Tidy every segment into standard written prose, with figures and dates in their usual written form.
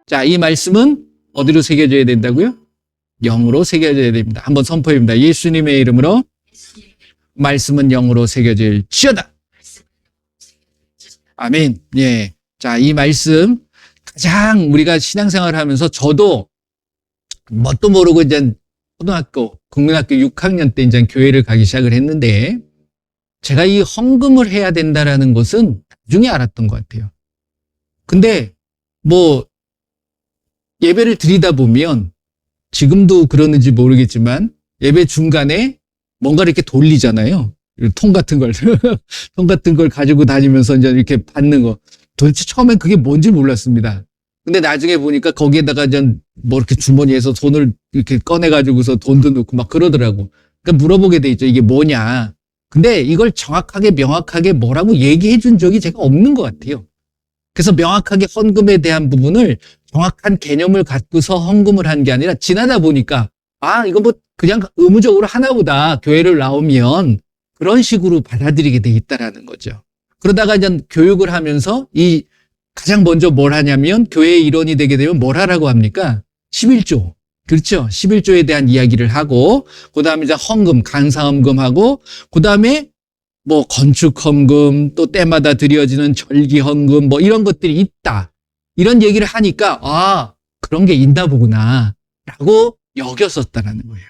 자, 이 말씀은 어디로 새겨져야 된다고요? 영으로 새겨져야 됩니다. 한번 선포해봅니다. 예수님의 이름으로 말씀은 영으로 새겨질지어다. 아멘. 예. 자, 이 말씀 가장 우리가 신앙생활을 하면서 저도 뭣도 모르고 이제 초등학교, 국민학교 6학년 때 이제 교회를 가기 시작을 했는데 제가 이 헌금을 해야 된다라는 것은 나중에 알았던 것 같아요. 근데 뭐 예배를 드리다 보면 지금도 그러는지 모르겠지만 예배 중간에 뭔가 이렇게 돌리잖아요. 통 같은 걸, 통 같은 걸 가지고 다니면서 이제 이렇게 받는 거. 도대체 처음엔 그게 뭔지 몰랐습니다. 근데 나중에 보니까 거기에다가 이제 뭐 이렇게 주머니에서 손을 이렇게 꺼내가지고서 돈도 넣고 막 그러더라고. 그러니까 물어보게 돼 있죠. 이게 뭐냐. 근데 이걸 정확하게 명확하게 뭐라고 얘기해 준 적이 제가 없는 것 같아요. 그래서 명확하게 헌금에 대한 부분을 정확한 개념을 갖고서 헌금을 한 게 아니라 지나다 보니까 아, 이거 뭐 그냥 의무적으로 하나보다 교회를 나오면 그런 식으로 받아들이게 돼 있다라는 거죠. 그러다가 이제 교육을 하면서 이 가장 먼저 뭘 하냐면 교회의 일원이 되게 되면 뭘 하라고 합니까? 11조. 그렇죠. 11조에 대한 이야기를 하고 그다음에 이제 헌금, 간사헌금하고 그다음에 뭐 건축헌금 또 때마다 드려지는 절기헌금 뭐 이런 것들이 있다. 이런 얘기를 하니까 아, 그런 게 있나 보구나 라고 여겼었다라는 거예요.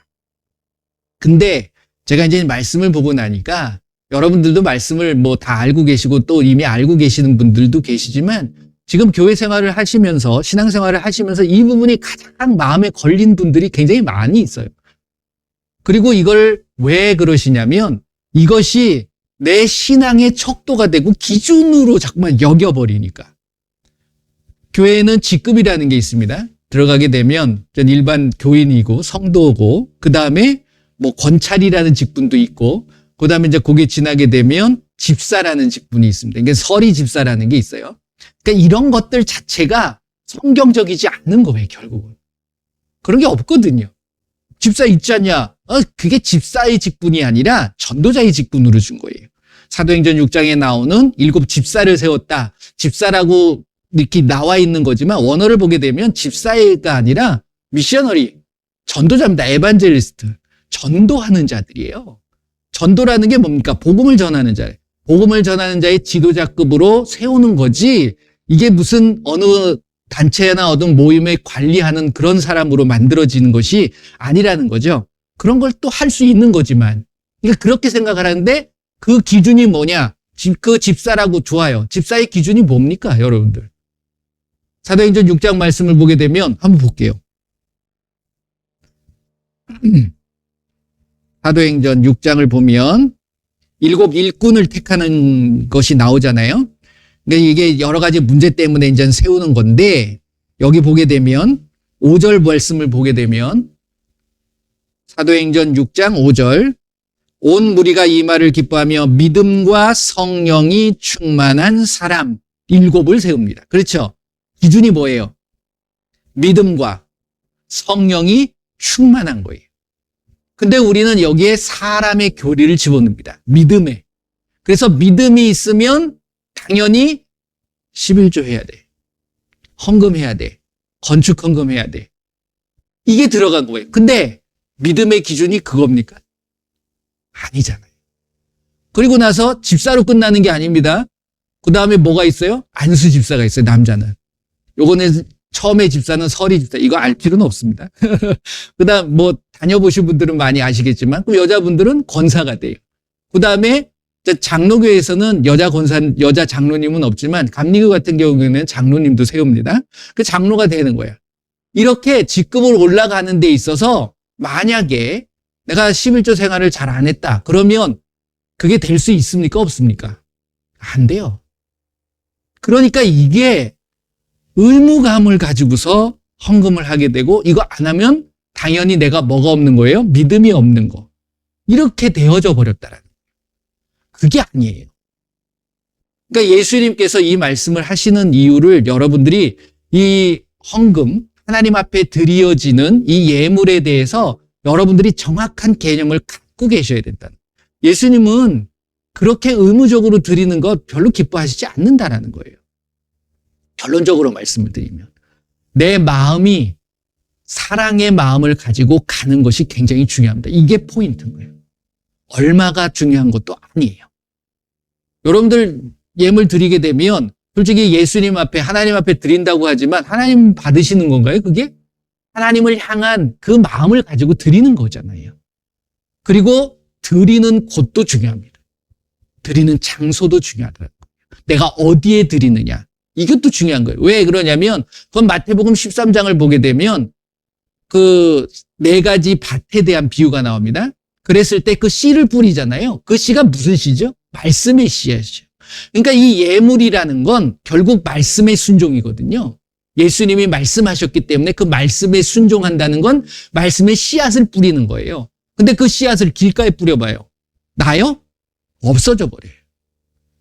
근데 제가 이제 말씀을 보고 나니까 여러분들도 말씀을 뭐 다 알고 계시고 또 이미 알고 계시는 분들도 계시지만 지금 교회 생활을 하시면서 신앙생활을 하시면서 이 부분이 가장 마음에 걸린 분들이 굉장히 많이 있어요. 그리고 이걸 왜 그러시냐면 이것이 내 신앙의 척도가 되고 기준으로 자꾸만 여겨버리니까. 교회에는 직급이라는 게 있습니다. 들어가게 되면 일반 교인이고 성도고 그 다음에 뭐 권찰이라는 직분도 있고 그 다음에 이제 거기에 지나게 되면 집사라는 직분이 있습니다. 이게 서리 집사라는 게 있어요. 그러니까 이런 것들 자체가 성경적이지 않는 거예요, 결국은. 그런 게 없거든요. 집사 있지 않냐? 그게 집사의 직분이 아니라 전도자의 직분으로 준 거예요. 사도행전 6장에 나오는 7 집사를 세웠다. 집사라고 이렇게 나와 있는 거지만 원어를 보게 되면 집사가 아니라 미셔너리, 전도자입니다. 에반젤리스트. 전도하는 자들이에요. 전도라는 게 뭡니까? 복음을 전하는 자예요. 복음을 전하는 자의 지도자급으로 세우는 거지 이게 무슨 어느 단체나 어떤 모임에 관리하는 그런 사람으로 만들어지는 것이 아니라는 거죠. 그런 걸 또 할 수 있는 거지만 그러니까 그렇게 생각을 하는데 그 기준이 뭐냐? 그 집사라고 좋아요. 집사의 기준이 뭡니까, 여러분들? 사도행전 6장 말씀을 보게 되면 한번 볼게요. 사도행전 6장을 보면 7 일꾼을 택하는 것이 나오잖아요. 그러니까 이게 여러 가지 문제 때문에 이제 세우는 건데 여기 보게 되면 5절 말씀을 보게 되면 사도행전 6장 5절 온 무리가 이 말을 기뻐하며 믿음과 성령이 충만한 사람 7을 세웁니다. 그렇죠? 기준이 뭐예요? 믿음과 성령이 충만한 거예요. 근데 우리는 여기에 사람의 교리를 집어넣습니다. 믿음에. 그래서 믿음이 있으면 당연히 11조 해야 돼. 헌금해야 돼. 건축 헌금해야 돼. 이게 들어간 거예요. 근데 믿음의 기준이 그겁니까? 아니잖아요. 그리고 나서 집사로 끝나는 게 아닙니다. 그 다음에 뭐가 있어요? 안수 집사가 있어요. 남자는. 요거는 처음에 집사는 서리 집사. 이거 알 필요는 없습니다. 그 다음 뭐 다녀보신 분들은 많이 아시겠지만 그 여자분들은 권사가 돼요. 그 다음에 장로교에서는 여자 장로님은 없지만 감리교 같은 경우에는 장로님도 세웁니다. 그 장로가 되는 거야. 이렇게 직급을 올라가는 데 있어서 만약에 내가 11조 생활을 잘 안 했다. 그러면 그게 될 수 있습니까? 없습니까? 안 돼요. 그러니까 이게 의무감을 가지고서 헌금을 하게 되고 이거 안 하면 당연히 내가 뭐가 없는 거예요? 믿음이 없는 거. 이렇게 되어져 버렸다라는 거예요. 그게 아니에요. 그러니까 예수님께서 이 말씀을 하시는 이유를 여러분들이 이 헌금, 하나님 앞에 드려지는 이 예물에 대해서 여러분들이 정확한 개념을 갖고 계셔야 된다는 거예요. 예수님은 그렇게 의무적으로 드리는 것 별로 기뻐하시지 않는다라는 거예요. 결론적으로 말씀을 드리면. 내 마음이 사랑의 마음을 가지고 가는 것이 굉장히 중요합니다. 이게 포인트인 거예요. 얼마가 중요한 것도 아니에요. 여러분들 예물 드리게 되면 솔직히 예수님 앞에 하나님 앞에 드린다고 하지만 하나님 받으시는 건가요? 그게? 하나님을 향한 그 마음을 가지고 드리는 거잖아요. 그리고 드리는 곳도 중요합니다. 드리는 장소도 중요하다. 내가 어디에 드리느냐. 이것도 중요한 거예요. 왜 그러냐면 그건 마태복음 13장을 보게 되면 그 네 가지 밭에 대한 비유가 나옵니다. 그랬을 때 그 씨를 뿌리잖아요. 그 씨가 무슨 씨죠? 말씀의 씨앗이죠. 그러니까 이 예물이라는 건 결국 말씀의 순종이거든요. 예수님이 말씀하셨기 때문에 그 말씀에 순종한다는 건 말씀의 씨앗을 뿌리는 거예요. 근데 그 씨앗을 길가에 뿌려봐요. 나요? 없어져 버려요.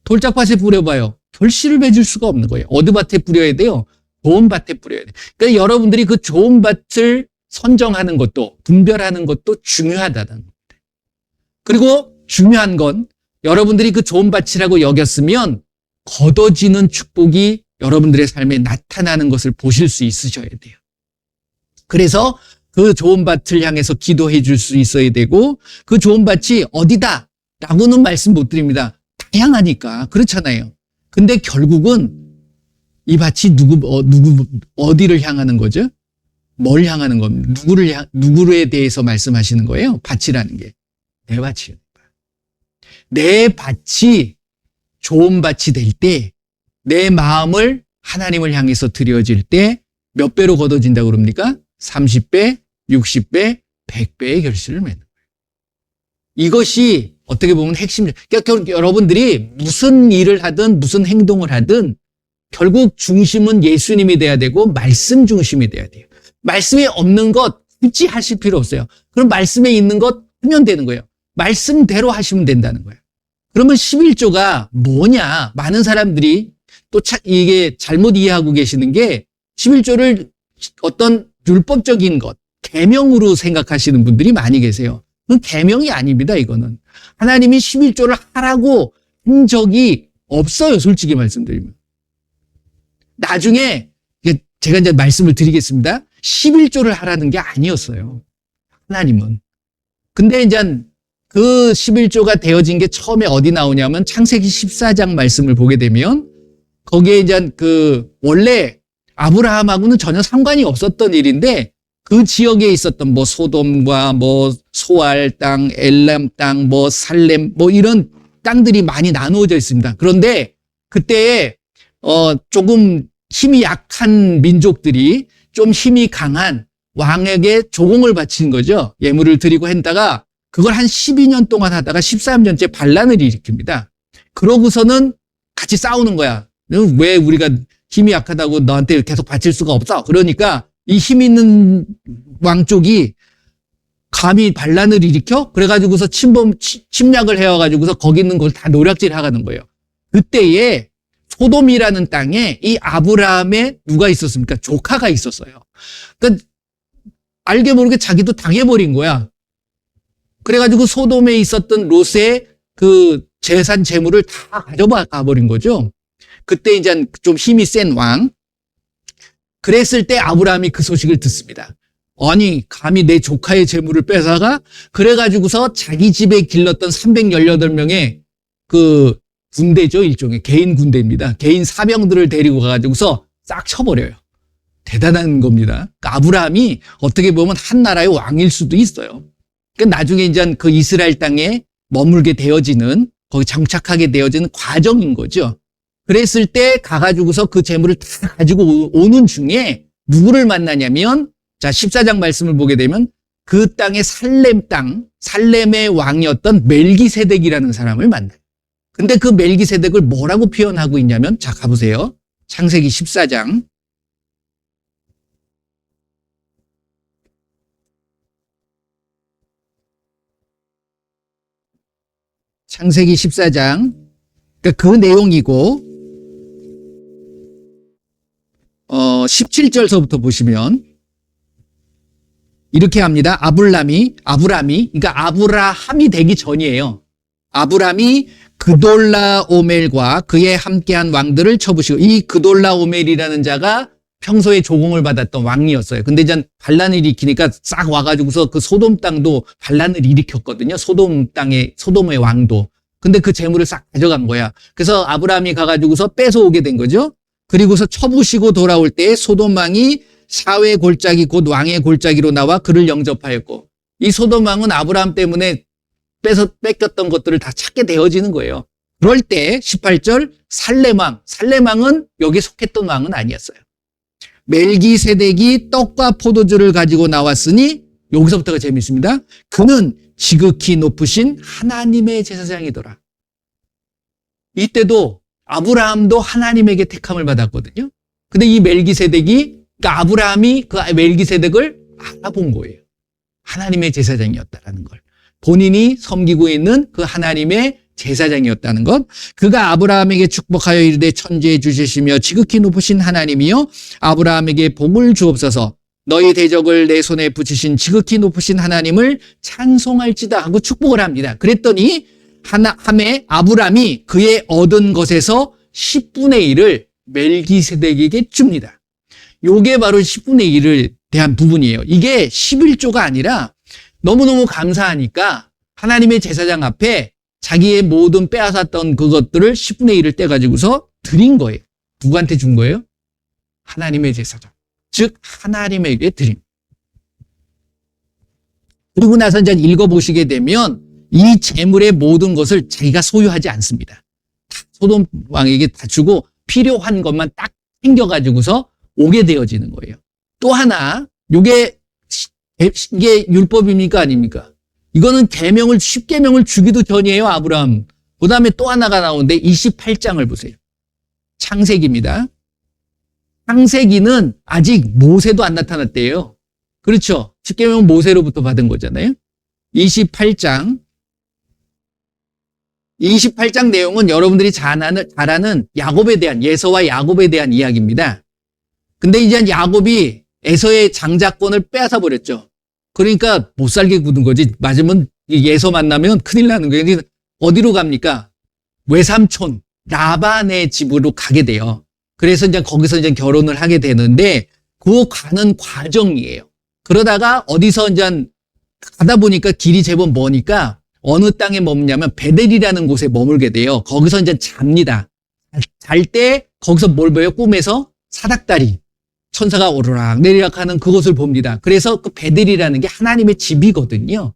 돌짝밭에 뿌려봐요. 결실을 맺을 수가 없는 거예요. 어느 밭에 뿌려야 돼요? 좋은 밭에 뿌려야 돼요. 그러니까 여러분들이 그 좋은 밭을 선정하는 것도 분별하는 것도 중요하다는 겁니다. 그리고 중요한 건 여러분들이 그 좋은 밭이라고 여겼으면 거둬지는 축복이 여러분들의 삶에 나타나는 것을 보실 수 있으셔야 돼요. 그래서 그 좋은 밭을 향해서 기도해 줄 수 있어야 되고 그 좋은 밭이 어디다? 라고는 말씀 못 드립니다. 다양하니까. 그렇잖아요. 근데 결국은 이 밭이 어디를 향하는 거죠? 뭘 향하는 겁니까? 누구에 대해서 말씀하시는 거예요? 밭이라는 게. 내 밭이요. 내 밭이 좋은 밭이 될 때, 내 마음을 하나님을 향해서 드려질 때 몇 배로 걷어진다고 그럽니까? 30배, 60배, 100배의 결실을 맺는 거예요. 이것이 어떻게 보면 핵심이죠. 그러니까 여러분들이 무슨 일을 하든 무슨 행동을 하든 결국 중심은 예수님이 돼야 되고 말씀 중심이 돼야 돼요. 말씀에 없는 것 굳이 하실 필요 없어요. 그럼 말씀에 있는 것 하면 되는 거예요. 말씀대로 하시면 된다는 거예요. 그러면 11조가 뭐냐? 많은 사람들이 또 이게 잘못 이해하고 계시는 게 11조를 어떤 율법적인 것, 계명으로 생각하시는 분들이 많이 계세요. 그건 계명이 아닙니다, 이거는. 하나님이 11조를 하라고 한 적이 없어요, 솔직히 말씀드리면. 나중에 제가 이제 말씀을 드리겠습니다. 11조를 하라는 게 아니었어요. 하나님은. 근데 이제 그 11조가 되어진 게 처음에 어디 나오냐면 창세기 14장 말씀을 보게 되면 거기에 이제 원래 아브라함하고는 전혀 상관이 없었던 일인데 그 지역에 있었던 뭐 소돔과 뭐 소알 땅, 엘람 땅, 뭐 살렘 뭐 이런 땅들이 많이 나누어져 있습니다. 그런데 그때에 조금 힘이 약한 민족들이 좀 힘이 강한 왕에게 조공을 바친 거죠. 예물을 드리고 했다가 그걸 한 12년 동안 하다가 13년째 반란을 일으킵니다. 그러고서는 같이 싸우는 거야. 왜 우리가 힘이 약하다고 너한테 계속 바칠 수가 없어? 그러니까 이 힘 있는 왕 쪽이 감히 반란을 일으켜? 그래가지고서 침략을 해와가지고서 거기 있는 걸 다 노략질 하가는 거예요. 그때에 소돔이라는 땅에 이 아브라함의 누가 있었습니까? 조카가 있었어요. 그러니까 알게 모르게 자기도 당해버린 거야. 그래가지고 소돔에 있었던 롯의 그 재산 재물을 다 가져가버린 거죠. 그때 이제 좀 힘이 센 왕. 그랬을 때 아브라함이 그 소식을 듣습니다. 아니 감히 내 조카의 재물을 뺏어가? 그래가지고서 자기 집에 길렀던 318명의 그 군대죠. 일종의 개인 군대입니다. 개인 사병들을 데리고 가가지고서 싹 쳐버려요. 대단한 겁니다. 그러니까 아브라함이 어떻게 보면 한 나라의 왕일 수도 있어요. 그러니까 나중에 이제 그 이스라엘 땅에 머물게 되어지는 거기 정착하게 되어지는 과정인 거죠. 그랬을 때 가가지고서 그 재물을 다 가지고 오는 중에 누구를 만나냐면 자 14장 말씀을 보게 되면 그 땅의 살렘 땅, 살렘의 왕이었던 멜기세덱이라는 사람을 만나요. 근데 그 멜기세덱을 뭐라고 표현하고 있냐면 자 가보세요. 창세기 14장 창세기 14장 그러니까 그 내용이고 17절서부터 보시면 이렇게 합니다. 아브라함이 그러니까 아브라함이 되기 전이에요. 아브라함이 그돌라오멜과 그에 함께한 왕들을 쳐부시고 이 그돌라오멜이라는 자가 평소에 조공을 받았던 왕이었어요. 근데 이제 반란을 일으키니까 싹 와가지고서 그 소돔 땅도 반란을 일으켰거든요. 소돔의 왕도. 근데 그 재물을 싹 가져간 거야. 그래서 아브라함이 가가지고서 뺏어오게 된 거죠. 그리고서 쳐부시고 돌아올 때 소돔 왕이 사회 골짜기 곧 왕의 골짜기로 나와 그를 영접하였고, 이 소돔 왕은 아브라함 때문에 뺏겼던 것들을 다 찾게 되어지는 거예요. 그럴 때 18절 살렘왕은 여기 속했던 왕은 아니었어요. 멜기세덱이 떡과 포도주를 가지고 나왔으니, 여기서부터가 재밌습니다. 그는 지극히 높으신 하나님의 제사장이더라. 이때도 아브라함도 하나님에게 택함을 받았거든요. 근데 이 멜기세덱이, 그러니까 아브라함이 그 멜기세덱을 알아본 거예요. 하나님의 제사장이었다라는 걸. 본인이 섬기고 있는 그 하나님의 제사장이었다는 것. 그가 아브라함에게 축복하여 이르되 천지에 주시시며 지극히 높으신 하나님이여 아브라함에게 복을 주옵소서. 너희 대적을 내 손에 붙이신 지극히 높으신 하나님을 찬송할지다 하고 축복을 합니다. 그랬더니 함에 아브라함이 그의 얻은 것에서 10분의 1을 멜기세덱에게 줍니다. 요게 바로 10분의 1을 대한 부분이에요. 이게 11조가 아니라 너무너무 감사하니까 하나님의 제사장 앞에 자기의 모든 빼앗았던 그것들을 10분의 1을 떼가지고서 드린 거예요. 누구한테 준 거예요? 하나님의 제사장. 즉 하나님에게 드림. 그리고 나서 이제 읽어보시게 되면 이 재물의 모든 것을 자기가 소유하지 않습니다. 소돔 왕에게 다 주고 필요한 것만 딱 챙겨가지고서 오게 되어지는 거예요. 또 하나, 이게 율법입니까 아닙니까? 이거는 계명을 10계명을 주기도 전이에요, 아브라함. 그 다음에 또 하나가 나오는데 28장을 보세요. 창세기입니다. 창세기는 아직 모세도 안 나타났대요. 그렇죠? 10계명은 모세로부터 받은 거잖아요. 28장 내용은 여러분들이 잘 아는 야곱에 대한, 예서와 야곱에 대한 이야기입니다. 근데 이제 야곱이 에서의 장자권을 빼앗아 버렸죠. 그러니까 못 살게 굳은 거지. 맞으면 예서 만나면 큰일 나는 거예요. 어디로 갑니까? 외삼촌 라반의 집으로 가게 돼요. 그래서 이제 거기서 이제 결혼을 하게 되는데 그 가는 과정이에요. 그러다가 어디서 이제 가다 보니까 길이 제법 머니까 어느 땅에 머무냐면 베델이라는 곳에 머물게 돼요. 거기서 이제 잡니다. 잘 때 거기서 뭘 봐요? 꿈에서 사닥다리. 천사가 오르락 내리락 하는 그곳을 봅니다. 그래서 그 베델이라는 게 하나님의 집이거든요.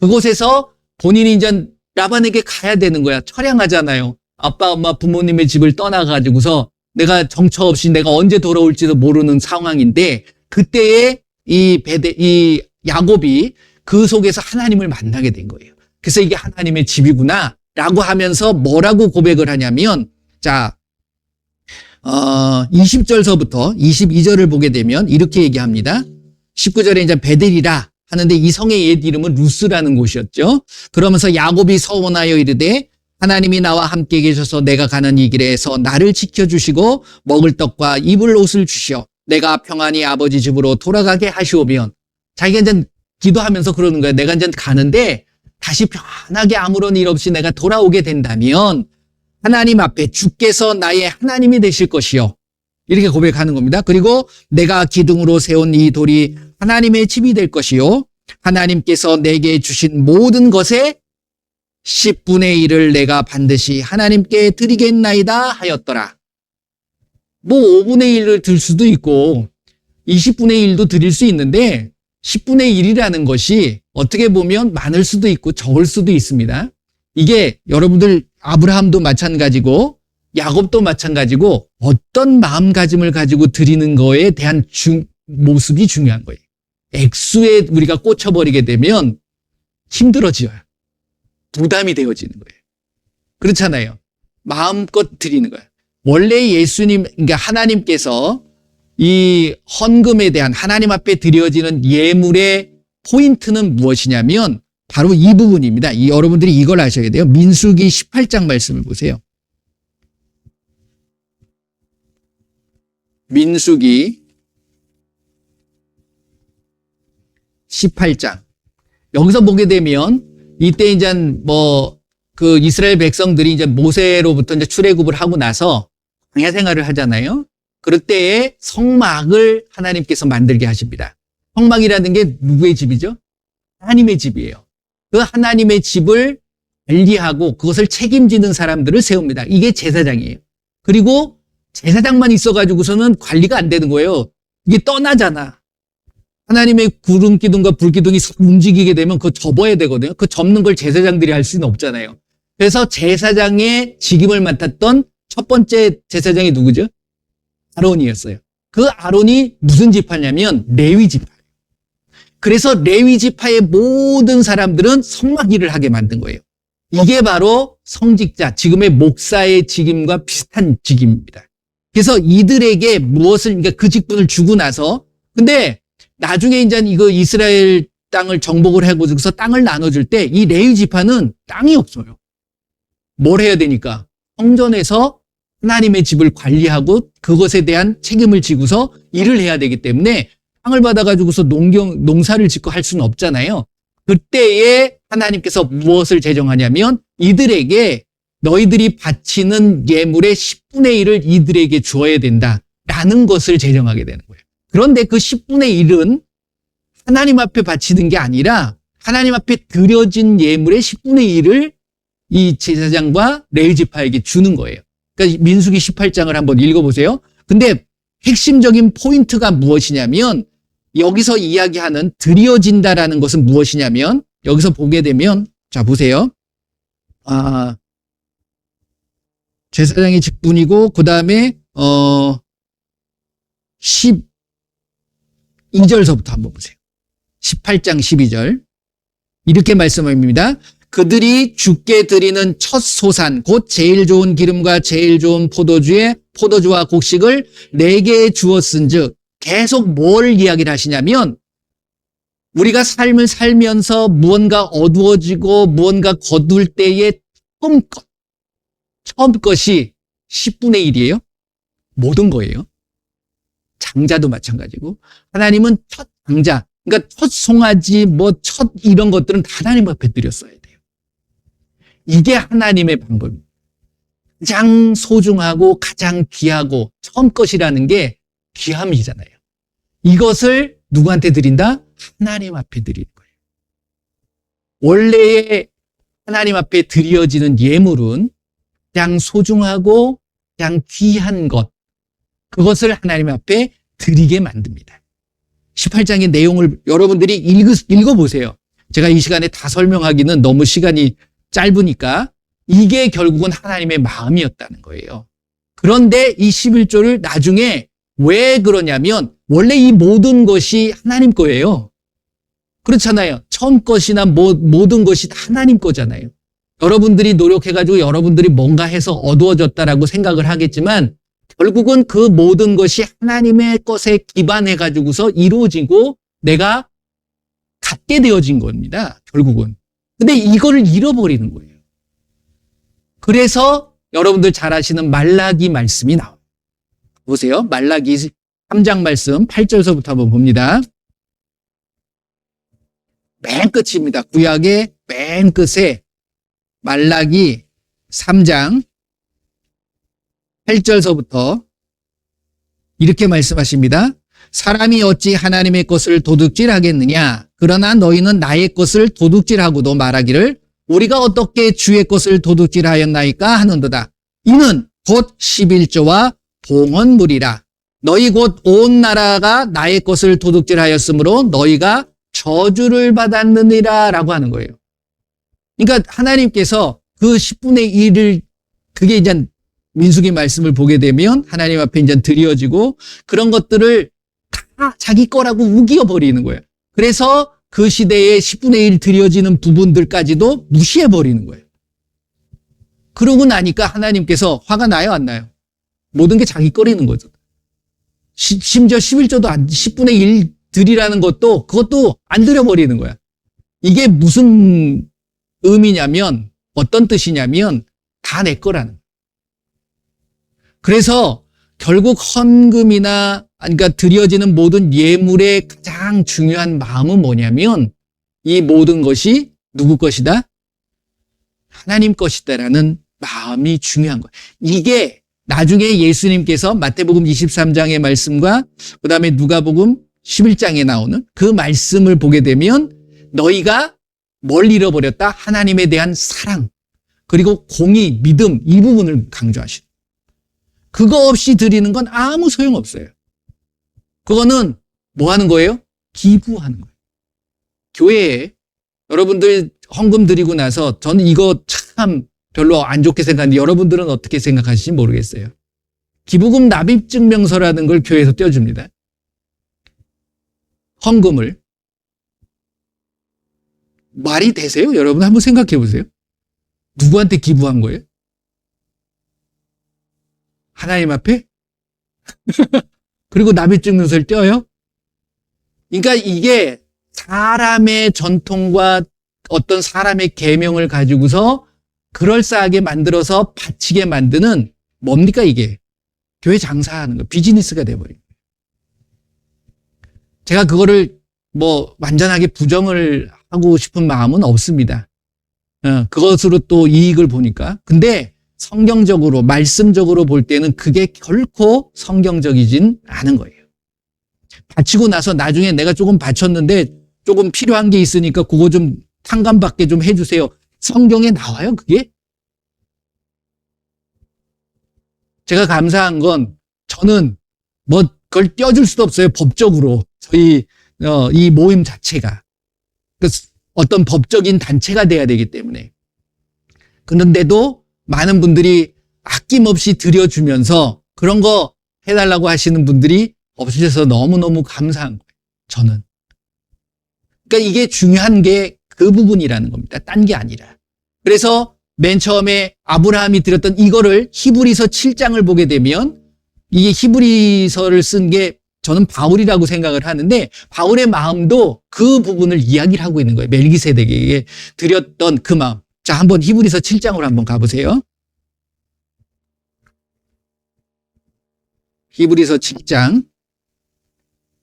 그곳에서 본인이 이제 라반에게 가야 되는 거야. 처량하잖아요. 아빠, 엄마, 부모님의 집을 떠나가지고서 내가 정처 없이 내가 언제 돌아올지도 모르는 상황인데 그때에 이 야곱이 그 속에서 하나님을 만나게 된 거예요. 그래서 이게 하나님의 집이구나 라고 하면서 뭐라고 고백을 하냐면, 자, 20절서부터 22절을 보게 되면 이렇게 얘기합니다. 19절에 이제 베델이라 하는데 이 성의 옛 이름은 루스라는 곳이었죠. 그러면서 야곱이 서원하여 이르되 하나님이 나와 함께 계셔서 내가 가는 이 길에서 나를 지켜주시고 먹을 떡과 입을 옷을 주시어 내가 평안히 아버지 집으로 돌아가게 하시오면, 자기가 이제 기도하면서 그러는 거예요. 내가 이제 가는데 다시 편하게 아무런 일 없이 내가 돌아오게 된다면 하나님 앞에 주께서 나의 하나님이 되실 것이요. 이렇게 고백하는 겁니다. 그리고 내가 기둥으로 세운 이 돌이 하나님의 집이 될 것이요. 하나님께서 내게 주신 모든 것의 10분의 1을 내가 반드시 하나님께 드리겠나이다 하였더라. 뭐 5분의 1을 들 수도 있고 20분의 1도 드릴 수 있는데 10분의 1이라는 것이 어떻게 보면 많을 수도 있고 적을 수도 있습니다. 이게 여러분들 아브라함도 마찬가지고 야곱도 마찬가지고 어떤 마음가짐을 가지고 드리는 거에 대한 모습이 중요한 거예요. 액수에 우리가 꽂혀버리게 되면 힘들어져요. 부담이 되어지는 거예요. 그렇잖아요. 마음껏 드리는 거예요. 원래 예수님, 그러니까 하나님께서 이 헌금에 대한 하나님 앞에 드려지는 예물의 포인트는 무엇이냐면 바로 이 부분입니다. 여러분들이 이걸 아셔야 돼요. 민수기 18장 말씀을 보세요. 민수기 18장. 여기서 보게 되면 이때 이제 그 이스라엘 백성들이 이제 모세로부터 이제 출애굽을 하고 나서 광야 생활을 하잖아요. 그럴 때에 성막을 하나님께서 만들게 하십니다. 성막이라는 게 누구의 집이죠? 하나님의 집이에요. 그 하나님의 집을 관리하고 그것을 책임지는 사람들을 세웁니다. 이게 제사장이에요. 그리고 제사장만 있어가지고서는 관리가 안 되는 거예요. 이게 떠나잖아. 하나님의 구름 기둥과 불 기둥이 움직이게 되면 그거 접어야 되거든요. 그 접는 걸 제사장들이 할 수는 없잖아요. 그래서 제사장의 직임을 맡았던 첫 번째 제사장이 누구죠? 아론이었어요. 그 아론이 무슨 지파냐면 레위 지파. 그래서 레위 지파의 모든 사람들은 성막 일을 하게 만든 거예요. 이게 바로 성직자, 지금의 목사의 직임과 비슷한 직임입니다. 그래서 이들에게 무엇을, 그러니까 그 직분을 주고 나서, 근데 나중에 이제 이거 이스라엘 땅을 정복을 하고서 땅을 나눠줄 때 이 레위 지파는 땅이 없어요. 뭘 해야 되니까? 성전에서 하나님의 집을 관리하고 그것에 대한 책임을 지고서 일을 해야 되기 때문에 땅을 받아가지고서 농사를 짓고 할 수는 없잖아요. 그때에 하나님께서 무엇을 제정하냐면 이들에게 너희들이 바치는 예물의 10분의 1을 이들에게 주어야 된다라는 것을 제정하게 되는 거예요. 그런데 그 10분의 1은 하나님 앞에 바치는 게 아니라 하나님 앞에 드려진 예물의 10분의 1을 이 제사장과 레위 지파에게 주는 거예요. 그러니까 민수기 18장을 한번 읽어보세요. 근데 핵심적인 포인트가 무엇이냐면 여기서 이야기하는 드려진다라는 것은 무엇이냐면 여기서 보게 되면 자 보세요. 제사장의 직분이고 그 다음에 12절서부터 한번 보세요. 18장 12절 이렇게 말씀합니다. 그들이 주께 드리는 첫 소산 곧 제일 좋은 기름과 제일 좋은 포도주와 곡식을 내게 주었은즉 계속 뭘 이야기를 하시냐면 우리가 삶을 살면서 무언가 어두워지고 무언가 거둘 때의 처음 것이 10분의 1이에요. 모든 거예요. 장자도 마찬가지고 하나님은 첫 장자 그러니까 첫 송아지 첫 이런 것들은 다 하나님 앞에 드렸어야 돼요. 이게 하나님의 방법입니다. 가장 소중하고 가장 귀하고 처음 것이라는 게 귀함이잖아요. 이것을 누구한테 드린다? 하나님 앞에 드리는 거예요. 원래의 하나님 앞에 드려지는 예물은 가장 소중하고 가장 귀한 것 그것을 하나님 앞에 드리게 만듭니다. 18장의 내용을 여러분들이 읽어보세요. 제가 이 시간에 다 설명하기는 너무 시간이 짧으니까 이게 결국은 하나님의 마음이었다는 거예요. 그런데 이 11조를 나중에 왜 그러냐면 원래 이 모든 것이 하나님 거예요. 그렇잖아요. 처음 것이나 모든 것이 하나님 거잖아요. 여러분들이 노력해가지고 여러분들이 뭔가 해서 어두워졌다라고 생각을 하겠지만 결국은 그 모든 것이 하나님의 것에 기반해가지고서 이루어지고 내가 갖게 되어진 겁니다. 결국은. 근데 이거를 잃어버리는 거예요. 그래서 여러분들 잘 아시는 말라기 말씀이 나와요. 보세요. 말라기 3장 말씀 8절서부터 한번 봅니다. 맨 끝입니다. 구약의 맨 끝에 말라기 3장 8절서부터 이렇게 말씀하십니다. 사람이 어찌 하나님의 것을 도둑질하겠느냐? 그러나 너희는 나의 것을 도둑질하고도 말하기를 우리가 어떻게 주의 것을 도둑질하였나이까 하는도다. 이는 곧 11조와 봉헌물이라. 너희 곧 온 나라가 나의 것을 도둑질하였으므로 너희가 저주를 받았느니라 라고 하는 거예요. 그러니까 하나님께서 그 10분의 1을 그게 이제 민수기 말씀을 보게 되면 하나님 앞에 이제 드려지고 그런 것들을 다 자기 거라고 우겨버리는 거예요. 그래서 그 시대에 10분의 1 드려지는 부분들까지도 무시해버리는 거예요. 그러고 나니까 하나님께서 화가 나요, 안 나요? 모든 게 자기 거리는 거죠. 심지어 11조도 10분의 1 드리라는 그것도 안 드려버리는 거야. 이게 무슨 의미냐면, 어떤 뜻이냐면, 다 내 거라는 거야. 그래서 결국 헌금이나 그러니까 드려지는 모든 예물의 가장 중요한 마음은 뭐냐면 이 모든 것이 누구 것이다? 하나님 것이다라는 마음이 중요한 거예요. 이게 나중에 예수님께서 마태복음 23장의 말씀과 그 다음에 누가복음 11장에 나오는 그 말씀을 보게 되면 너희가 뭘 잃어버렸다? 하나님에 대한 사랑, 그리고 공의, 믿음, 이 부분을 강조하시죠. 그거 없이 드리는 건 아무 소용없어요. 그거는 뭐 하는 거예요? 기부하는 거예요. 교회에 여러분들 헌금 드리고 나서 저는 이거 참 별로 안 좋게 생각하는데 여러분들은 어떻게 생각하실지 모르겠어요. 기부금 납입 증명서라는 걸 교회에서 떼어줍니다. 헌금을. 말이 되세요? 여러분 한번 생각해 보세요. 누구한테 기부한 거예요? 하나님 앞에? 그리고 납입 증명서를 떼어요? 그러니까 이게 사람의 전통과 어떤 사람의 계명을 가지고서 그럴싸하게 만들어서 바치게 만드는 뭡니까 이게? 교회 장사하는 거, 비즈니스가 돼버린 거예요. 제가 그거를 뭐 완전하게 부정을 하고 싶은 마음은 없습니다. 그것으로 또 이익을 보니까. 근데 성경적으로, 말씀적으로 볼 때는 그게 결코 성경적이진 않은 거예요. 바치고 나서 나중에 내가 조금 바쳤는데 조금 필요한 게 있으니까 그거 좀 탕감받게 좀 해주세요. 성경에 나와요, 그게? 제가 감사한 건 저는 뭐 그걸 떼어줄 수도 없어요, 법적으로. 저희 이 모임 자체가. 어떤 법적인 단체가 돼야 되기 때문에. 그런데도 많은 분들이 아낌없이 드려주면서 그런 거 해달라고 하시는 분들이 없으셔서 너무너무 감사한 거예요, 저는. 그러니까 이게 중요한 게 그 부분이라는 겁니다. 딴 게 아니라. 그래서 맨 처음에 아브라함이 드렸던 이거를 히브리서 7장을 보게 되면 이게 히브리서를 쓴 게 저는 바울이라고 생각을 하는데 바울의 마음도 그 부분을 이야기를 하고 있는 거예요. 멜기세덱에게 드렸던 그 마음. 자, 한번 히브리서 7장으로 한번 가보세요. 히브리서 7장.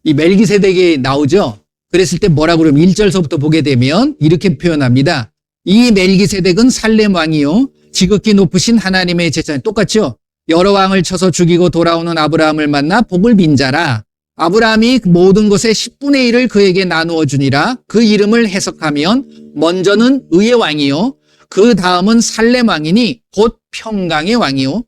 이 멜기세덱이 나오죠. 그랬을 때 뭐라고 그러면 1절서부터 보게 되면 이렇게 표현합니다. 이 멜기세덱은 살렘 왕이요 지극히 높으신 하나님의 제사장. 똑같죠? 여러 왕을 쳐서 죽이고 돌아오는 아브라함을 만나 복을 빈 자라. 아브라함이 모든 것의 10분의 1을 그에게 나누어 주니라. 그 이름을 해석하면 먼저는 의의 왕이요 그 다음은 살렘 왕이니 곧 평강의 왕이요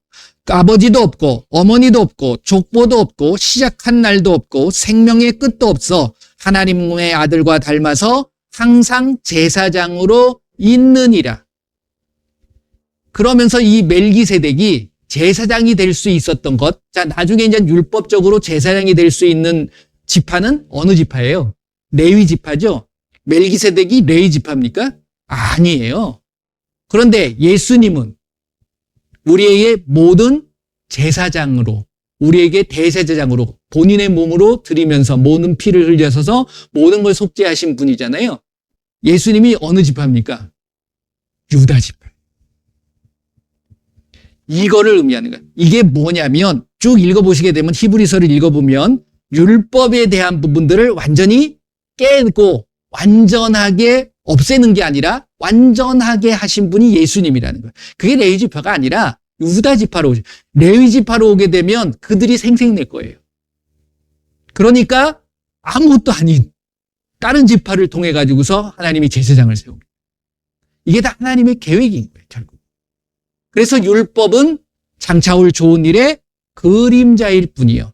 아버지도 없고 어머니도 없고 족보도 없고 시작한 날도 없고 생명의 끝도 없어 하나님의 아들과 닮아서 항상 제사장으로 있느니라. 그러면서 이 멜기세덱이 제사장이 될 수 있었던 것. 자, 나중에 이제 율법적으로 제사장이 될 수 있는 지파는 어느 지파예요? 레위 지파죠? 멜기세덱이 레위 지파입니까? 아니에요. 그런데 예수님은 우리에게 모든 제사장으로, 우리에게 대제사장으로 본인의 몸으로 드리면서 모든 피를 흘려서서 모든 걸 속죄하신 분이잖아요. 예수님이 어느 지파입니까? 유다 지파. 이거를 의미하는 거예요. 이게 뭐냐면 쭉 읽어보시게 되면 히브리서를 읽어보면 율법에 대한 부분들을 완전히 깨고 완전하게 없애는 게 아니라 완전하게 하신 분이 예수님이라는 거예요. 그게 레위 지파가 아니라 유다 지파로 오죠. 레위 지파로 오게 되면 그들이 생색낼 거예요. 그러니까 아무것도 아닌 다른 지파를 통해 가지고서 하나님이 제사장을 세웁니다. 이게 다 하나님의 계획인 거예요, 결국. 그래서 율법은 장차 올 좋은 일의 그림자일 뿐이요.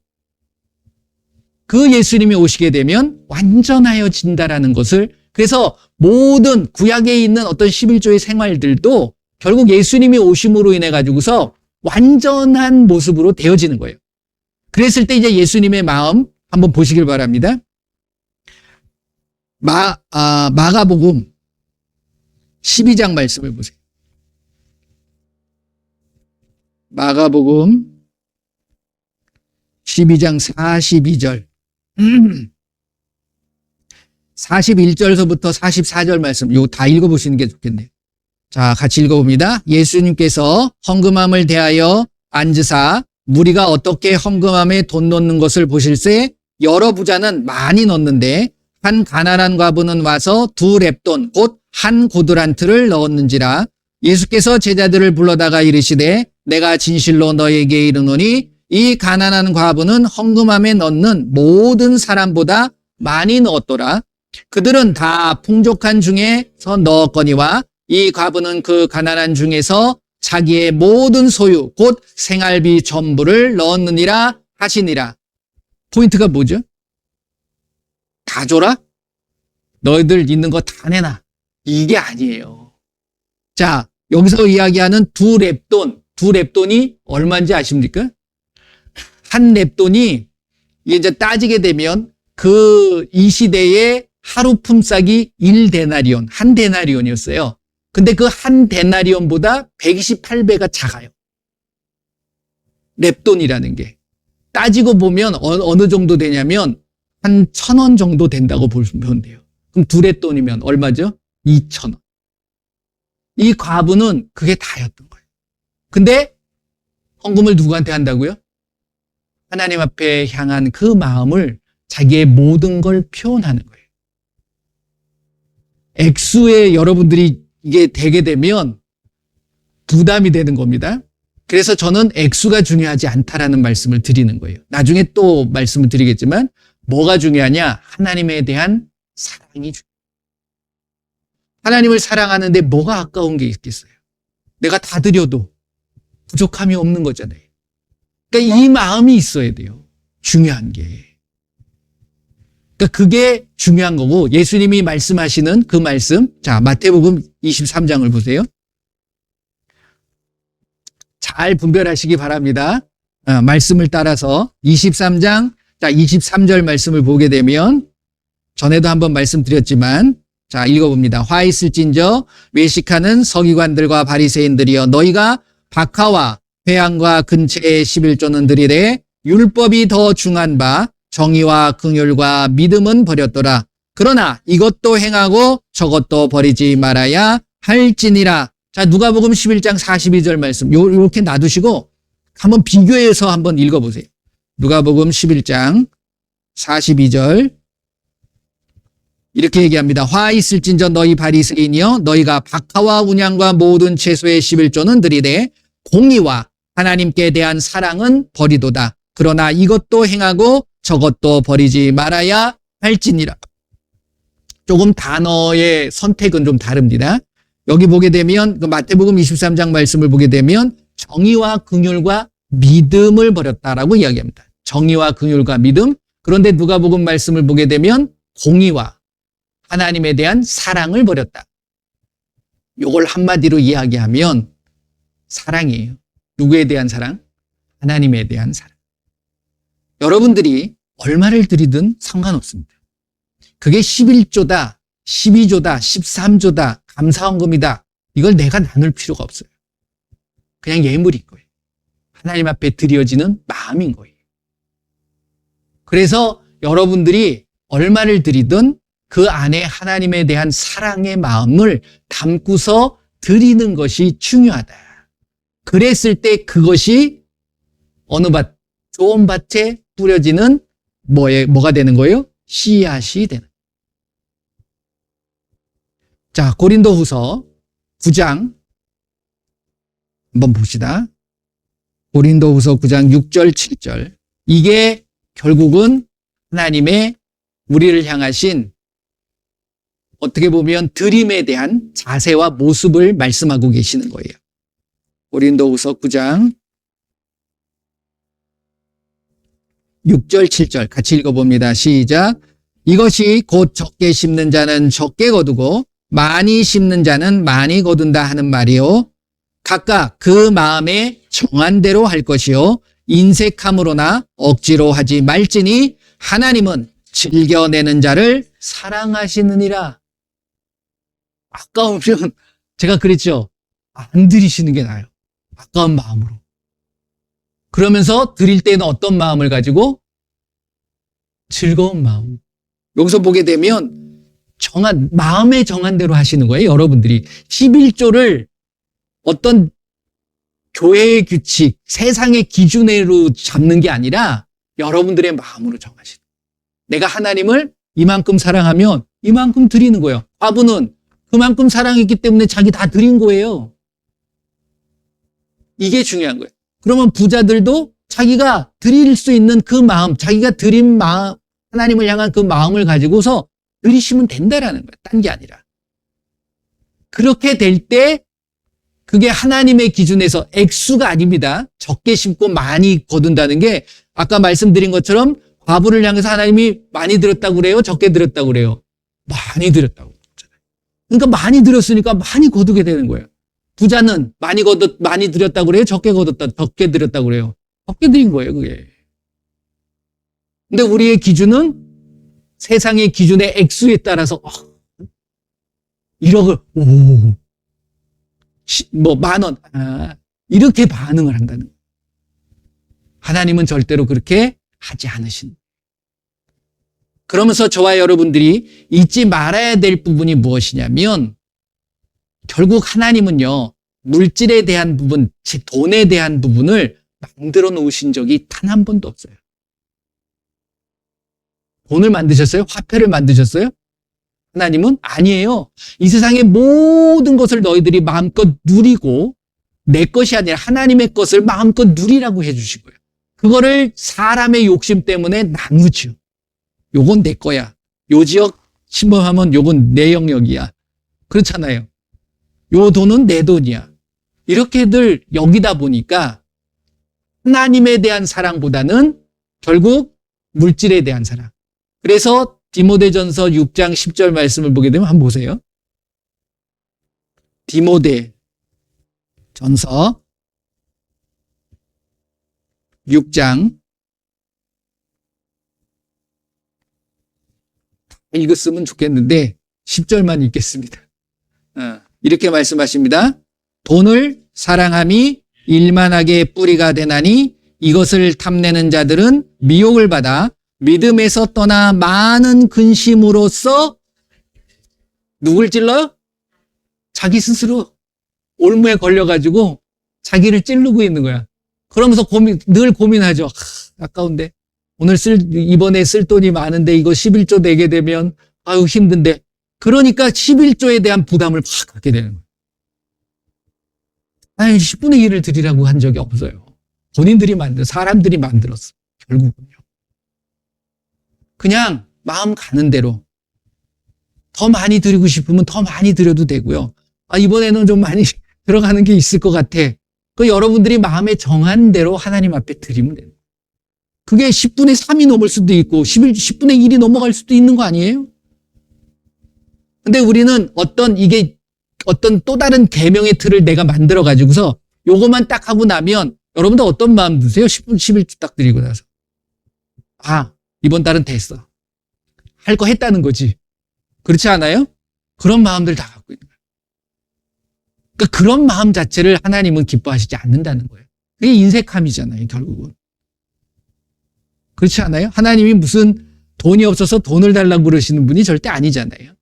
그 예수님이 오시게 되면 완전하여진다라는 것을, 그래서 모든 구약에 있는 어떤 11조의 생활들도 결국 예수님이 오심으로 인해 가지고서 완전한 모습으로 되어지는 거예요. 그랬을 때 이제 예수님의 마음 한번 보시길 바랍니다. 마가복음 12장 말씀을 보세요. 마가복음 12장 42절. 41절서부터 44절 말씀, 요 다 읽어보시는 게 좋겠네요. 자, 같이 읽어봅니다. 예수님께서 헌금함을 대하여 앉으사 무리가 어떻게 헌금함에 돈 넣는 것을 보실세 여러 부자는 많이 넣는데 한 가난한 과부는 와서 2 렙돈 곧 한 고드란트를 넣었는지라. 예수께서 제자들을 불러다가 이르시되 내가 진실로 너에게 이르노니 이 가난한 과부는 헌금함에 넣는 모든 사람보다 많이 넣었더라. 그들은 다 풍족한 중에서 넣었거니와 이 과부는 그 가난한 중에서 자기의 모든 소유 곧 생활비 전부를 넣었느니라 하시니라. 포인트가 뭐죠? 다 줘라? 너희들 있는 거 다 내놔. 이게 아니에요. 자, 여기서 이야기하는 두 렙돈이 얼마인지 아십니까? 한 렙돈이 이제 따지게 되면 이 시대의 하루 품삯이 1데나리온, 한 데나리온이었어요. 근데 그 한 데나리온보다 128배가 작아요. 렙돈이라는 게. 따지고 보면 어느 정도 되냐면 한 1,000원 정도 된다고 보시면 돼요. 그럼 두 렙돈이면 얼마죠? 2,000원. 이 과부는 그게 다였던 거예요. 근데 헌금을 누구한테 한다고요? 하나님 앞에 향한 그 마음을 자기의 모든 걸 표현하는 거예요. 액수에 여러분들이 이게 되게 되면 부담이 되는 겁니다. 그래서 저는 액수가 중요하지 않다라는 말씀을 드리는 거예요. 나중에 또 말씀을 드리겠지만 뭐가 중요하냐? 하나님에 대한 사랑이 중요해요. 하나님을 사랑하는데 뭐가 아까운 게 있겠어요? 내가 다 드려도 부족함이 없는 거잖아요. 그러니까 이 마음이 있어야 돼요. 중요한 게. 그러니까 그게 중요한 거고 예수님이 말씀하시는 그 말씀, 자 마태복음 23장을 보세요. 잘 분별하시기 바랍니다. 말씀을 따라서 23장, 자 23절 말씀을 보게 되면 전에도 한번 말씀드렸지만 자 읽어봅니다. 화 있을진저 외식하는 서기관들과 바리새인들이여 너희가 박하와 회향과 근처의 11조는 드리되 율법이 더 중한 바 정의와 긍휼과 믿음은 버렸더라. 그러나 이것도 행하고 저것도 버리지 말아야 할지니라. 자 누가복음 11장 42절 말씀 이렇게 놔두시고 한번 비교해서 한번 읽어보세요. 누가복음 11장 42절 이렇게 얘기합니다. 화 있을진저 너희 바리새인이여 너희가 박하와 운양과 모든 채소의 11조는 드리되 공의와 하나님께 대한 사랑은 버리도다. 그러나 이것도 행하고 저것도 버리지 말아야 할지니라. 조금 단어의 선택은 좀 다릅니다. 여기 보게 되면 그 마태복음 23장 말씀을 보게 되면 정의와 긍휼과 믿음을 버렸다라고 이야기합니다. 정의와 긍휼과 믿음. 그런데 누가복음 말씀을 보게 되면 공의와 하나님에 대한 사랑을 버렸다. 이걸 한마디로 이야기하면 사랑이에요. 누구에 대한 사랑? 하나님에 대한 사랑. 여러분들이 얼마를 드리든 상관없습니다. 그게 11조다, 12조다, 13조다, 감사헌금이다. 이걸 내가 나눌 필요가 없어요. 그냥 예물인 거예요. 하나님 앞에 드려지는 마음인 거예요. 그래서 여러분들이 얼마를 드리든 그 안에 하나님에 대한 사랑의 마음을 담고서 드리는 것이 중요하다. 그랬을 때 그것이 어느 밭, 좋은 밭에 뿌려지는 뭐가 되는 거예요? 씨앗이 되는. 자, 고린도후서 9장 한번 봅시다. 고린도후서 9장 6절, 7절. 이게 결국은 하나님의 우리를 향하신 어떻게 보면 드림에 대한 자세와 모습을 말씀하고 계시는 거예요. 고린도후서 9장 6절, 7절 같이 읽어봅니다. 시작. 이것이 곧 적게 심는 자는 적게 거두고 많이 심는 자는 많이 거둔다 하는 말이요. 각각 그 마음에 정한 대로 할 것이요. 인색함으로나 억지로 하지 말지니 하나님은 즐겨내는 자를 사랑하시느니라. 아까우면 제가 그랬죠. 안 드리시는 게 나아요. 아까운 마음으로. 그러면서 드릴 때는 어떤 마음을 가지고? 즐거운 마음. 여기서 보게 되면 마음에 정한 대로 하시는 거예요. 여러분들이 11조를 어떤 교회의 규칙, 세상의 기준으로 잡는 게 아니라 여러분들의 마음으로 정하시는 거예요. 내가 하나님을 이만큼 사랑하면 이만큼 드리는 거예요. 과부는 그만큼 사랑했기 때문에 자기 다 드린 거예요. 이게 중요한 거예요. 그러면 부자들도 자기가 드릴 수 있는 그 마음, 자기가 드린 마음, 하나님을 향한 그 마음을 가지고서 드리시면 된다라는 거예요. 딴 게 아니라. 그렇게 될 때 그게 하나님의 기준에서 액수가 아닙니다. 적게 심고 많이 거둔다는 게 아까 말씀드린 것처럼 과부를 향해서 하나님이 많이 들었다고 그래요? 적게 들었다고 그래요? 많이 들었다고. 그러니까 많이 들었으니까 많이 거두게 되는 거예요. 부자는 많이 들었다고 그래요? 적게 들었다고 그래요? 적게 드린 거예요, 그게. 근데 우리의 기준은 세상의 기준의 액수에 따라서 1억을 뭐 10,000원 이렇게 반응을 한다는 거예요. 하나님은 절대로 그렇게 하지 않으신. 그러면서 저와 여러분들이 잊지 말아야 될 부분이 무엇이냐면 결국 하나님은요, 물질에 대한 부분, 즉 돈에 대한 부분을 만들어 놓으신 적이 단 한 번도 없어요. 돈을 만드셨어요? 화폐를 만드셨어요? 하나님은 아니에요. 이 세상의 모든 것을 너희들이 마음껏 누리고 내 것이 아니라 하나님의 것을 마음껏 누리라고 해주신 거예요. 그거를 사람의 욕심 때문에 나누죠. 요건 내 거야. 요 지역 침범하면 요건 내 영역이야. 그렇잖아요. 요 돈은 내 돈이야. 이렇게들 여기다 보니까 하나님에 대한 사랑보다는 결국 물질에 대한 사랑. 그래서 디모데전서 6장 10절 말씀을 보게 되면 한번 보세요. 디모데전서 6장 읽었으면 좋겠는데 10절만 읽겠습니다. 이렇게 말씀하십니다. 돈을 사랑함이 일만하게 뿌리가 되나니 이것을 탐내는 자들은 미혹을 받아 믿음에서 떠나 많은 근심으로써 누굴 찔러요? 자기 스스로 올무에 걸려가지고 자기를 찌르고 있는 거야. 그러면서 늘 고민하죠. 아까운데 이번에 쓸 돈이 많은데 이거 11조 내게 되면 아유 힘든데. 그러니까 11조에 대한 부담을 팍 갖게 되는 거예요. 아니 10분의 1을 드리라고 한 적이 없어요. 사람들이 만들었어. 결국은요. 그냥 마음 가는 대로 더 많이 드리고 싶으면 더 많이 드려도 되고요. 이번에는 좀 많이 들어가는 게 있을 것 같아. 그 여러분들이 마음에 정한 대로 하나님 앞에 드리면 돼요. 그게 10분의 3이 넘을 수도 있고 10분의 1이 넘어갈 수도 있는 거 아니에요? 근데 우리는 어떤 또 다른 계명의 틀을 내가 만들어 가지고서 요거만 딱 하고 나면 여러분들 어떤 마음 드세요? 10분 11주 딱 드리고 나서 이번 달은 됐어. 할 거 했다는 거지. 그렇지 않아요? 그런 마음들 다 갖고 있는 거예요. 그러니까 그런 마음 자체를 하나님은 기뻐하시지 않는다는 거예요. 그게 인색함이잖아요, 결국은. 그렇지 않아요? 하나님이 무슨 돈이 없어서 돈을 달라고 그러시는 분이 절대 아니잖아요.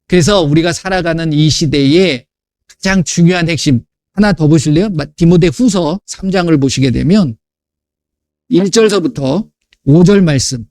그래서 우리가 살아가는 이 시대에 가장 중요한 핵심 하나 더 보실래요? 디모데 후서 3장을 보시게 되면 1절서부터 5절 말씀.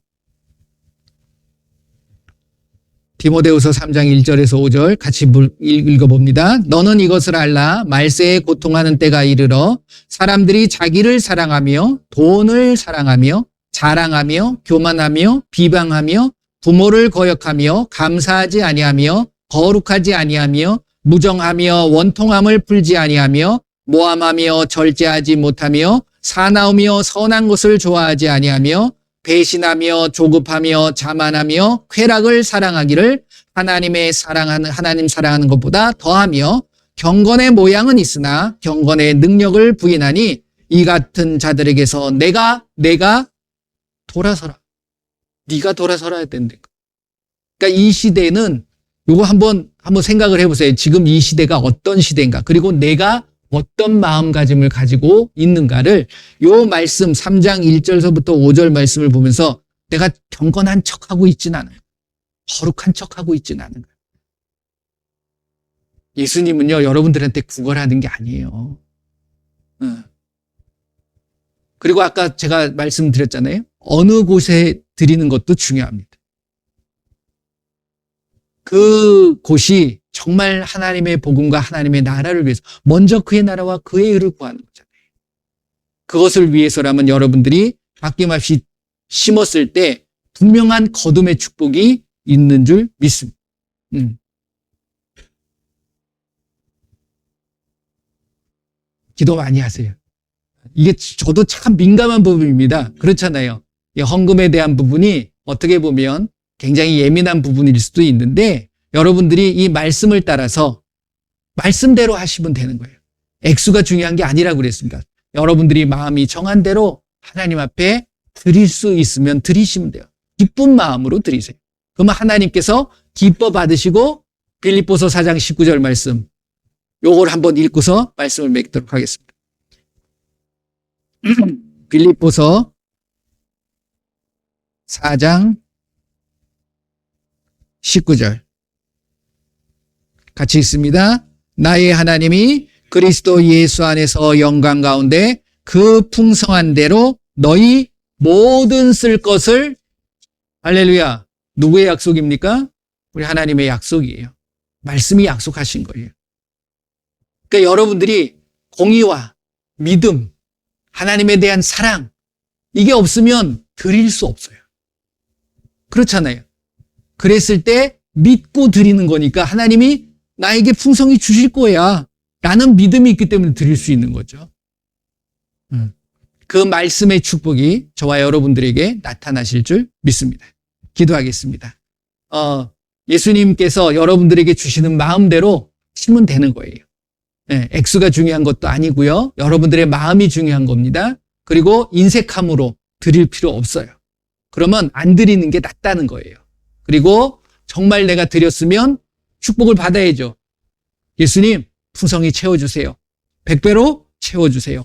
디모데후서 3장 1절에서 5절 같이 읽어봅니다. 너는 이것을 알라. 말세에 고통하는 때가 이르러 사람들이 자기를 사랑하며 돈을 사랑하며 자랑하며 교만하며 비방하며 부모를 거역하며 감사하지 아니하며 거룩하지 아니하며 무정하며 원통함을 풀지 아니하며 모함하며 절제하지 못하며 사나우며 선한 것을 좋아하지 아니하며 배신하며 조급하며 자만하며 쾌락을 사랑하기를 하나님 사랑하는 것보다 더하며 경건의 모양은 있으나 경건의 능력을 부인하니 이 같은 자들에게서 내가 돌아서라. 네가 돌아서야 된다니까. 그러니까 이 시대는 요거 한번 생각을 해보세요. 지금 이 시대가 어떤 시대인가? 그리고 내가 어떤 마음가짐을 가지고 있는가를 요 말씀 3장 1절서부터 5절 말씀을 보면서 내가 경건한 척하고 있진 않아요. 거룩한 척하고 있진 않은 거예요. 예수님은요, 여러분들한테 구걸하는 게 아니에요. 그리고 아까 제가 말씀드렸잖아요. 어느 곳에 드리는 것도 중요합니다. 그 곳이 정말 하나님의 복음과 하나님의 나라를 위해서 먼저 그의 나라와 그의 의를 구하는 거잖아요. 그것을 위해서라면 여러분들이 아낌없이 심었을 때 분명한 거둠의 축복이 있는 줄 믿습니다. 기도 많이 하세요. 이게 저도 참 민감한 부분입니다. 그렇잖아요. 이 헌금에 대한 부분이 어떻게 보면 굉장히 예민한 부분일 수도 있는데 여러분들이 이 말씀을 따라서 말씀대로 하시면 되는 거예요. 액수가 중요한 게 아니라고 그랬습니다. 여러분들이 마음이 정한 대로 하나님 앞에 드릴 수 있으면 드리시면 돼요. 기쁜 마음으로 드리세요. 그러면 하나님께서 기뻐 받으시고 빌립보서 4장 19절 말씀 요걸 한번 읽고서 말씀을 맺도록 하겠습니다. 빌립보서 4장 19절 같이 읽습니다. 나의 하나님이 그리스도 예수 안에서 영광 가운데 그 풍성한 대로 너희 모든 쓸 것을 할렐루야. 누구의 약속입니까? 우리 하나님의 약속이에요. 말씀이 약속하신 거예요. 그러니까 여러분들이 공의와 믿음, 하나님에 대한 사랑 이게 없으면 드릴 수 없어요. 그렇잖아요. 그랬을 때 믿고 드리는 거니까 하나님이 나에게 풍성히 주실 거야 라는 믿음이 있기 때문에 드릴 수 있는 거죠. 그 말씀의 축복이 저와 여러분들에게 나타나실 줄 믿습니다. 기도하겠습니다. 예수님께서 여러분들에게 주시는 마음대로 치면 되는 거예요. 네, 액수가 중요한 것도 아니고요. 여러분들의 마음이 중요한 겁니다. 그리고 인색함으로 드릴 필요 없어요. 그러면 안 드리는 게 낫다는 거예요. 그리고 정말 내가 드렸으면 축복을 받아야죠. 예수님 풍성히 채워주세요. 100배로 채워주세요.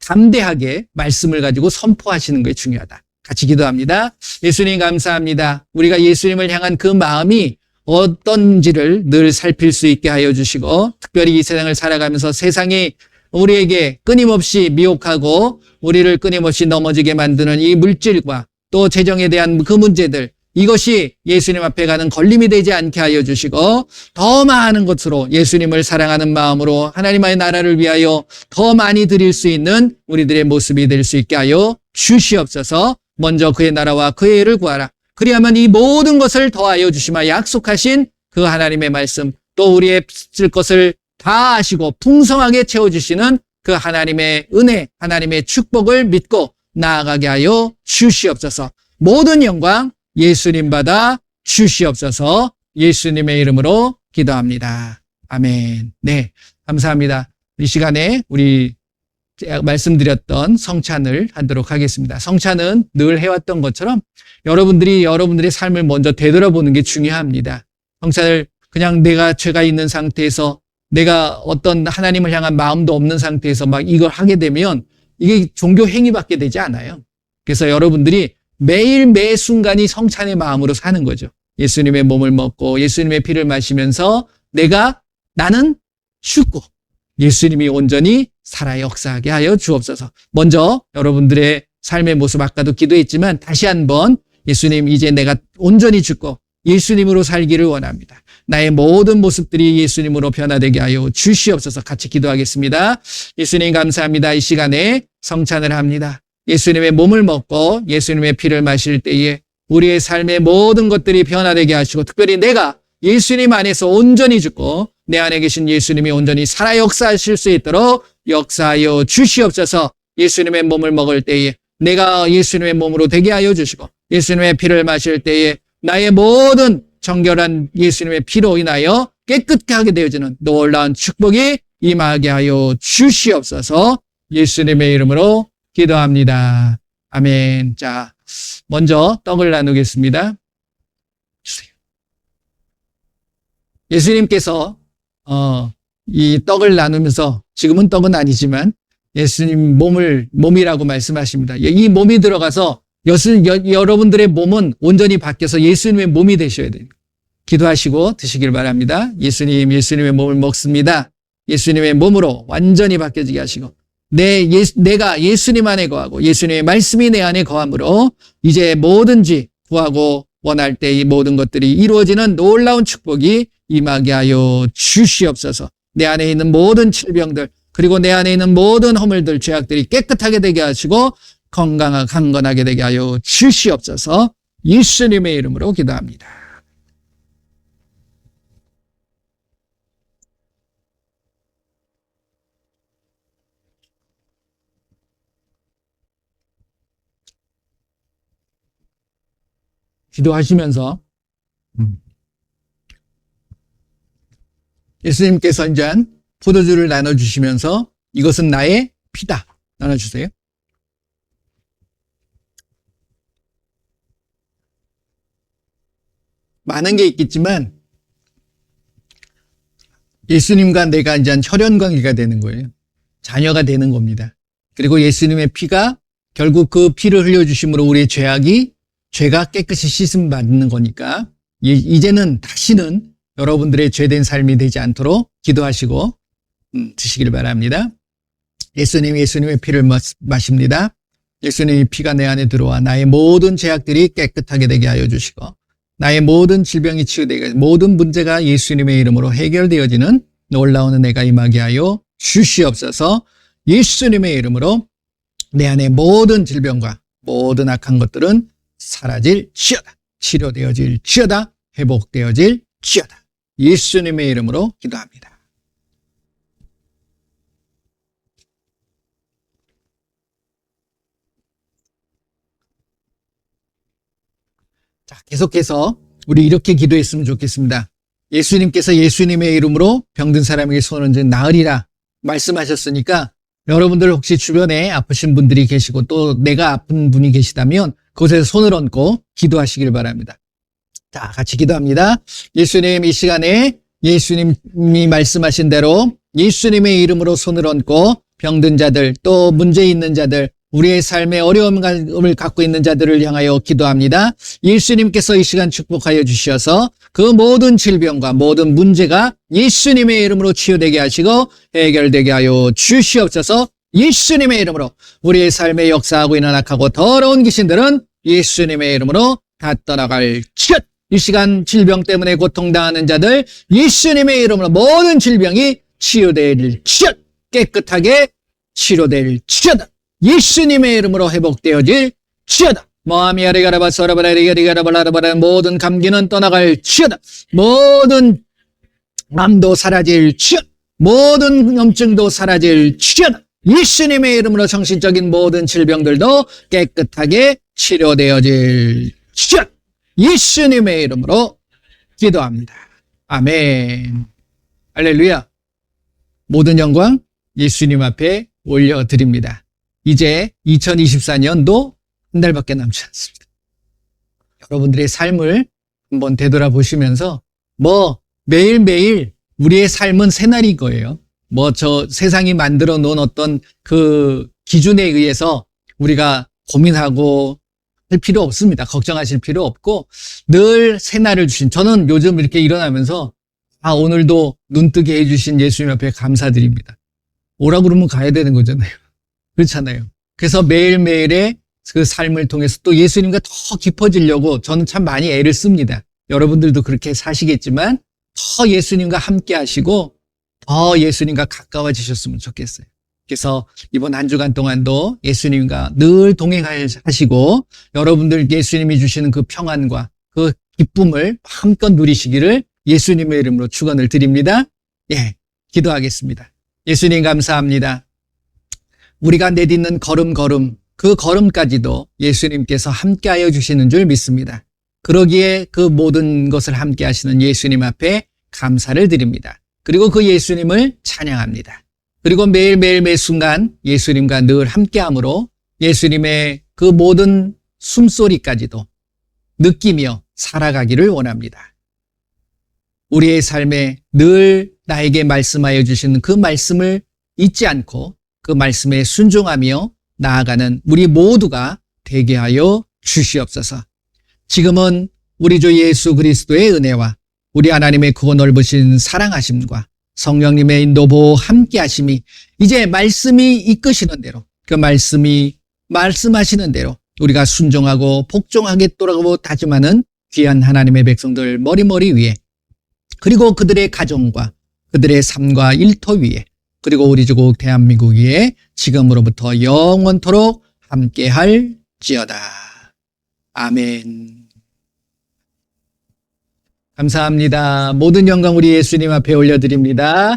담대하게 말씀을 가지고 선포하시는 게 중요하다. 같이 기도합니다. 예수님 감사합니다. 우리가 예수님을 향한 그 마음이 어떤지를 늘 살필 수 있게 하여 주시고 특별히 이 세상을 살아가면서 세상이 우리에게 끊임없이 미혹하고 우리를 끊임없이 넘어지게 만드는 이 물질과 또 재정에 대한 그 문제들 이것이 예수님 앞에 가는 걸림이 되지 않게 하여 주시고 더 많은 것으로 예수님을 사랑하는 마음으로 하나님의 나라를 위하여 더 많이 드릴 수 있는 우리들의 모습이 될 수 있게 하여 주시옵소서. 먼저 그의 나라와 그의 의를 구하라. 그리하면 이 모든 것을 더하여 주시마 약속하신 그 하나님의 말씀 또 우리의 쓸 것을 다 아시고 풍성하게 채워주시는 그 하나님의 은혜 하나님의 축복을 믿고 나아가게 하여 주시옵소서. 모든 영광 예수님 받아 주시옵소서. 예수님의 이름으로 기도합니다. 아멘. 네, 감사합니다. 이 시간에 우리 말씀드렸던 성찬을 하도록 하겠습니다. 성찬은 늘 해왔던 것처럼 여러분들이 여러분들의 삶을 먼저 되돌아보는 게 중요합니다. 성찬을 그냥 내가 죄가 있는 상태에서 내가 어떤 하나님을 향한 마음도 없는 상태에서 막 이걸 하게 되면 이게 종교 행위밖에 되지 않아요. 그래서 여러분들이 매일 매 순간이 성찬의 마음으로 사는 거죠. 예수님의 몸을 먹고 예수님의 피를 마시면서 나는 죽고 예수님이 온전히 살아 역사하게 하여 주옵소서. 먼저 여러분들의 삶의 모습 아까도 기도했지만 다시 한번 예수님 이제 내가 온전히 죽고 예수님으로 살기를 원합니다. 나의 모든 모습들이 예수님으로 변화되게 하여 주시옵소서. 같이 기도하겠습니다. 예수님 감사합니다. 이 시간에 성찬을 합니다. 예수님의 몸을 먹고 예수님의 피를 마실 때에 우리의 삶의 모든 것들이 변화되게 하시고 특별히 내가 예수님 안에서 온전히 죽고 내 안에 계신 예수님이 온전히 살아 역사하실 수 있도록 역사하여 주시옵소서. 예수님의 몸을 먹을 때에 내가 예수님의 몸으로 되게 하여 주시고 예수님의 피를 마실 때에 나의 모든 정결한 예수님의 피로 인하여 깨끗하게 되어지는 놀라운 축복이 임하게 하여 주시옵소서. 예수님의 이름으로 기도합니다. 아멘. 자, 먼저 떡을 나누겠습니다. 주세요. 예수님께서 이 떡을 나누면서 지금은 떡은 아니지만 예수님 몸이라고 말씀하십니다. 이 몸이 들어가서 여러분들의 몸은 온전히 바뀌어서 예수님의 몸이 되셔야 돼요. 기도하시고 드시길 바랍니다. 예수님의 몸을 먹습니다. 예수님의 몸으로 완전히 바뀌어지게 하시고 내가 예수님 안에 거하고 예수님의 말씀이 내 안에 거함으로 이제 뭐든지 구하고 원할 때 이 모든 것들이 이루어지는 놀라운 축복이 임하게 하여 주시옵소서. 내 안에 있는 모든 질병들, 그리고 내 안에 있는 모든 허물들, 죄악들이 깨끗하게 되게 하시고 강건하게 되게 하여 주시옵소서. 예수님의 이름으로 기도합니다. 기도하시면서 예수님께서 이제 포도주를 나눠주시면서 이것은 나의 피다. 나눠주세요. 많은 게 있겠지만 예수님과 내가 이제 혈연 관계가 되는 거예요. 자녀가 되는 겁니다. 그리고 예수님의 피가 결국 그 피를 흘려주심으로 우리의 죄가 깨끗이 씻음 받는 거니까 이제는 다시는 여러분들의 죄된 삶이 되지 않도록 기도하시고 드시길 바랍니다. 예수님의 피를 마십니다. 예수님의 피가 내 안에 들어와 나의 모든 죄악들이 깨끗하게 되게 하여 주시고 나의 모든 질병이 치유되게 모든 문제가 예수님의 이름으로 해결되어지는 놀라운 은혜가 임하게 하여 주시옵소서. 예수님의 이름으로 내 안의 모든 질병과 모든 악한 것들은 사라질지어다. 치료되어질지어다. 회복되어질지어다. 예수님의 이름으로 기도합니다. 자, 계속해서 우리 이렇게 기도했으면 좋겠습니다. 예수님께서 예수님의 이름으로 병든 사람에게 손을 얹은 나으리라 말씀하셨으니까 여러분들 혹시 주변에 아프신 분들이 계시고 또 내가 아픈 분이 계시다면 그곳에서 손을 얹고 기도하시길 바랍니다. 자, 같이 기도합니다. 예수님, 이 시간에 예수님이 말씀하신 대로 예수님의 이름으로 손을 얹고 병든 자들 또 문제 있는 자들 우리의 삶에 어려움을 갖고 있는 자들을 향하여 기도합니다. 예수님께서 이 시간 축복하여 주셔서 그 모든 질병과 모든 문제가 예수님의 이름으로 치유되게 하시고 해결되게 하여 주시옵소서. 예수님의 이름으로 우리의 삶에 역사하고 있는 악하고 더러운 귀신들은 예수님의 이름으로 다 떠나갈 것. 이 시간 질병 때문에 고통당하는 자들 예수님의 이름으로 모든 질병이 치유될 것. 깨끗하게 치료될 것. 예수님의 이름으로 회복되어질 지어다. 모든 감기는 떠나갈 지어다. 모든 암도 사라질 지어다. 모든 염증도 사라질 지어다. 예수님의 이름으로 정신적인 모든 질병들도 깨끗하게 치료되어질 지어다. 예수님의 이름으로 기도합니다. 아멘. 할렐루야. 모든 영광 예수님 앞에 올려드립니다. 이제 2024년도 한 달밖에 남지 않습니다. 여러분들의 삶을 한번 되돌아보시면서 매일매일 우리의 삶은 새날인 거예요. 저 세상이 만들어 놓은 어떤 그 기준에 의해서 우리가 고민하고 할 필요 없습니다. 걱정하실 필요 없고 늘 새날을 주신 저는 요즘 이렇게 일어나면서 오늘도 눈뜨게 해주신 예수님 앞에 감사드립니다. 오라고 그러면 가야 되는 거잖아요. 그렇잖아요. 그래서 매일매일의 그 삶을 통해서 또 예수님과 더 깊어지려고 저는 참 많이 애를 씁니다. 여러분들도 그렇게 사시겠지만 더 예수님과 함께 하시고 더 예수님과 가까워지셨으면 좋겠어요. 그래서 이번 한 주간 동안도 예수님과 늘 동행하시고 여러분들 예수님이 주시는 그 평안과 그 기쁨을 마음껏 누리시기를 예수님의 이름으로 축원을 드립니다. 예, 기도하겠습니다. 예수님 감사합니다. 우리가 내딛는 걸음 그 걸음까지도 예수님께서 함께하여 주시는 줄 믿습니다. 그러기에 그 모든 것을 함께 하시는 예수님 앞에 감사를 드립니다. 그리고 그 예수님을 찬양합니다. 그리고 매일매일 매 순간 예수님과 늘 함께함으로 예수님의 그 모든 숨소리까지도 느끼며 살아가기를 원합니다. 우리의 삶에 늘 나에게 말씀하여 주시는 그 말씀을 잊지 않고 그 말씀에 순종하며 나아가는 우리 모두가 되게 하여 주시옵소서. 지금은 우리 주 예수 그리스도의 은혜와 우리 하나님의 크고 넓으신 사랑하심과 성령님의 인도 보호 함께 하심이 이제 말씀이 이끄시는 대로 그 말씀이 말씀하시는 대로 우리가 순종하고 복종하겠도록 다짐하는 귀한 하나님의 백성들 머리머리 위에 그리고 그들의 가정과 그들의 삶과 일터 위에 그리고 우리 조국 대한민국이 지금으로부터 영원토록 함께할지어다. 아멘. 감사합니다. 모든 영광 우리 예수님 앞에 올려드립니다.